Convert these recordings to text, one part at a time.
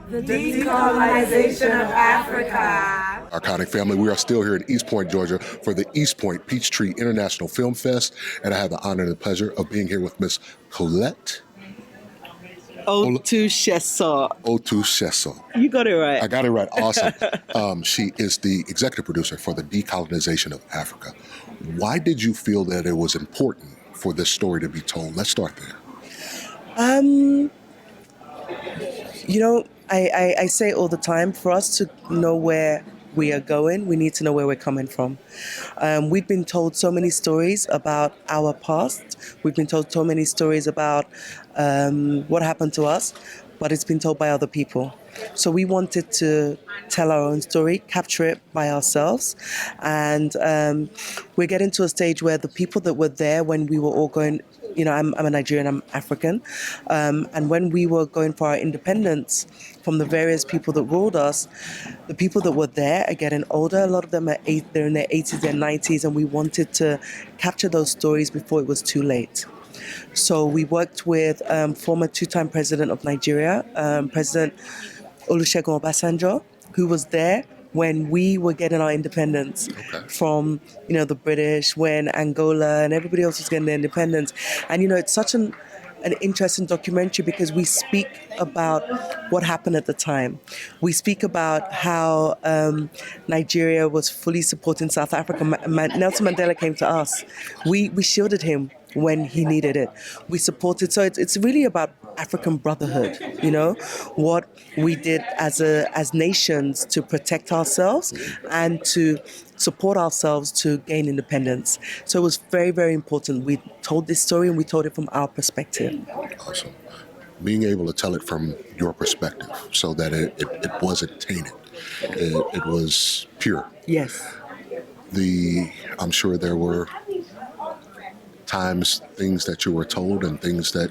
The Decolonization of Africa. Ourconic family, we are still here in East Point, Georgia for the East Point Peachtree International Film Fest, and I have the honor and the pleasure of being here with Miss Colette Otushesho. Otushesho. You got it right. I got it right. Awesome. She is the executive producer for the Decolonization of Africa. Why did you feel that it was important for this story to be told? Let's start there. I say all the time, for us to know where we are going, we need to know where we're coming from. We've been told so many stories about our past. We've been told so many stories about what happened to us, but it's been told by other people. So we wanted to tell our own story, capture it by ourselves. And we're getting to a stage where the people that were there when we were all going, I'm a Nigerian, I'm African. And when we were going for our independence from the various people that ruled us, the people that were there are getting older. A lot of them they're in their 80s, their 90s, and we wanted to capture those stories before it was too late. So we worked with former two-time president of Nigeria, President Olusegun Obasanjo, who was there when we were getting our independence from, the British, when Angola and everybody else was getting their independence. And, it's such an interesting documentary because we speak about what happened at the time. We speak about how Nigeria was fully supporting South Africa. Nelson Mandela came to us. We shielded him when he needed it. We supported. So it's really about African brotherhood, what we did as nations to protect ourselves and to support ourselves to gain independence. So it was very, very important. We told this story and we told it from our perspective. Awesome. Being able to tell it from your perspective so that it wasn't tainted. It was pure. Yes. I'm sure there were times, things that you were told and things that,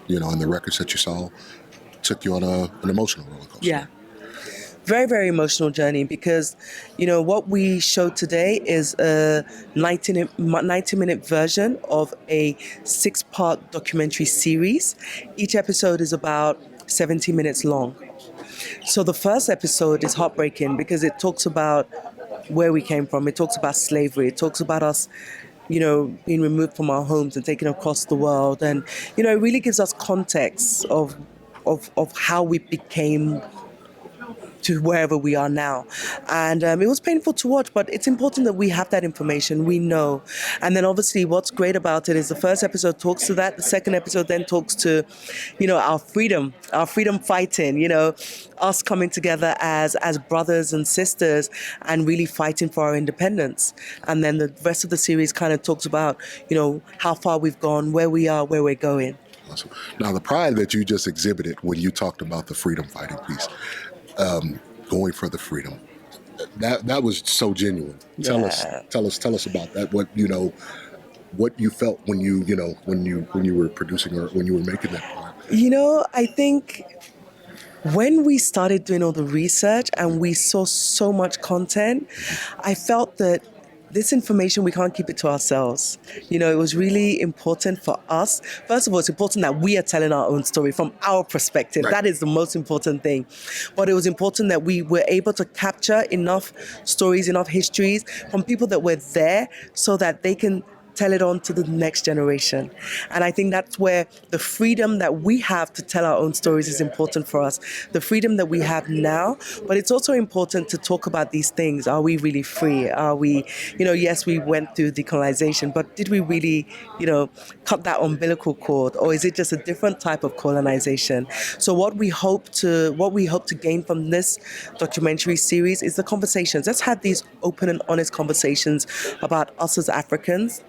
in the records that you saw, took you on an emotional roller coaster. Yeah. Very, very emotional journey because, what we showed today is a 90-minute version of a 6-part documentary series. Each episode is about 70 minutes long. So the first episode is heartbreaking because it talks about where we came from. It talks about slavery. It talks about us being removed from our homes and taken across the world. And, it really gives us context of how we became to wherever we are now. And it was painful to watch, but it's important that we have that information, we know. And then obviously what's great about it is the first episode talks to that, the second episode then talks to, our freedom fighting, us coming together as brothers and sisters and really fighting for our independence. And then the rest of the series kind of talks about, how far we've gone, where we are, where we're going. Awesome. Now, the pride that you just exhibited when you talked about the freedom fighting piece, going for the freedom, that was so genuine. Tell us about that. What you felt when you were producing or when you were making that part. I think when we started doing all the research and we saw so much content, I felt that this information, we can't keep it to ourselves. It was really important for us. First of all, it's important that we are telling our own story from our perspective. Right. That is the most important thing. But it was important that we were able to capture enough stories, enough histories from people that were there so that they can tell it on to the next generation. And I think that's where the freedom that we have to tell our own stories is important for us. The freedom that we have now, but it's also important to talk about these things. Are we really free? Are we, yes, we went through decolonization, but did we really, cut that umbilical cord? Or is it just a different type of colonization? So what we hope to gain from this documentary series is the conversations. Let's have these open and honest conversations about us as Africans,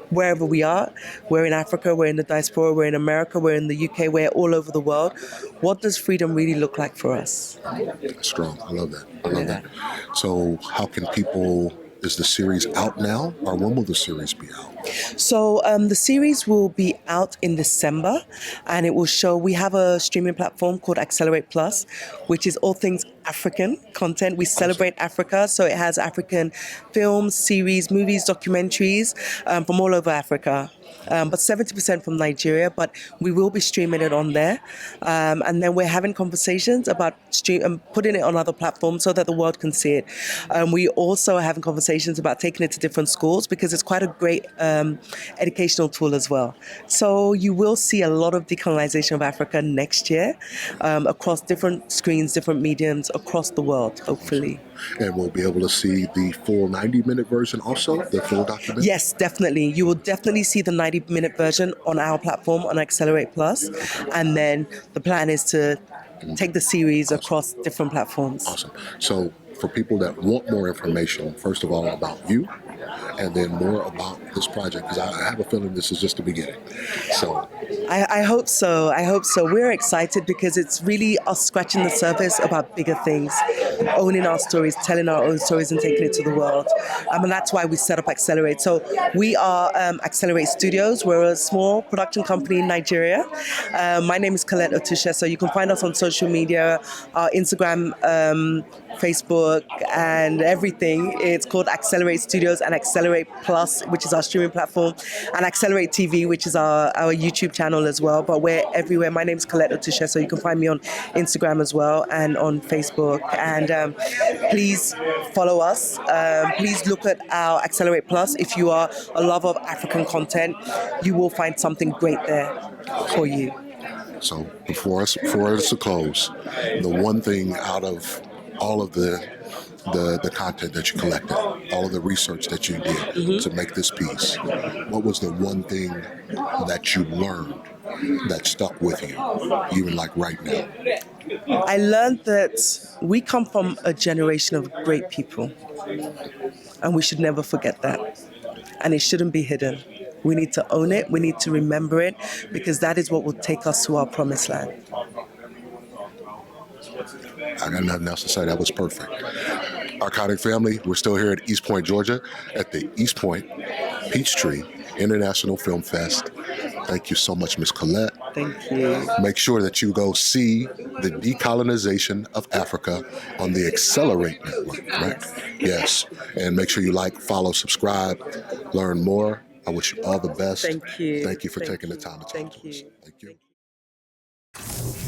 wherever we are. We're in Africa, we're in the diaspora, we're in America, we're in the UK, we're all over the world. What does freedom really look like for us? Strong. I love that. So how can people, is the series out now, or when will the series be out? So the series will be out in December, and it will show, we have a streaming platform called Accelerate Plus, which is all things African content. We celebrate Africa, so it has African films, series, movies, documentaries from all over Africa. but 70% from Nigeria. But we will be streaming it on there, and then we're having conversations about putting it on other platforms so that the world can see it. We also are having conversations about taking it to different schools because it's quite a great educational tool as well. So you will see a lot of Decolonization of Africa next year across different screens, different mediums across the world, hopefully. And we'll be able to see the full 90-minute version also, the full document? Yes, definitely. You will definitely see the 90-minute version on our platform, on Accelerate Plus. And then the plan is to take the series across different platforms. Awesome. So for people that want more information, first of all, about you, and then more about this project, because I have a feeling this is just the beginning. So I hope so. I hope so. We're excited because it's really us scratching the surface about bigger things, owning our stories, telling our own stories and taking it to the world. And that's why we set up Accelerate. So we are Accelerate Studios. We're a small production company in Nigeria. My name is Colette Otushesho. So you can find us on social media, our Instagram, Facebook, and everything. It's called Accelerate Studios and Accelerate Plus, which is our streaming platform, and Accelerate TV, which is our YouTube channel as well. But we're everywhere. My name's Colette Otushesho, so you can find me on Instagram as well and on Facebook. And please follow us. Please look at our Accelerate Plus. If you are a lover of African content, you will find something great there for you. So before us to close, the one thing out of all of the content that you collected, all of the research that you did to make this piece, what was the one thing that you learned that stuck with you, even like right now? I learned that we come from a generation of great people, and we should never forget that. And it shouldn't be hidden. We need to own it, we need to remember it, because that is what will take us to our promised land. I got nothing else to say. That was perfect. Ourconic family, we're still here at East Point, Georgia, at the East Point Peachtree International Film Fest. Thank you so much, Ms. Colette. Thank you. Make sure that you go see the Decolonization of Africa on the Accelerate Network, right? Yes. And make sure you like, follow, subscribe, learn more. I wish you all the best. Thank you. Thank you for taking the time to talk to us. Thank you. Thank you.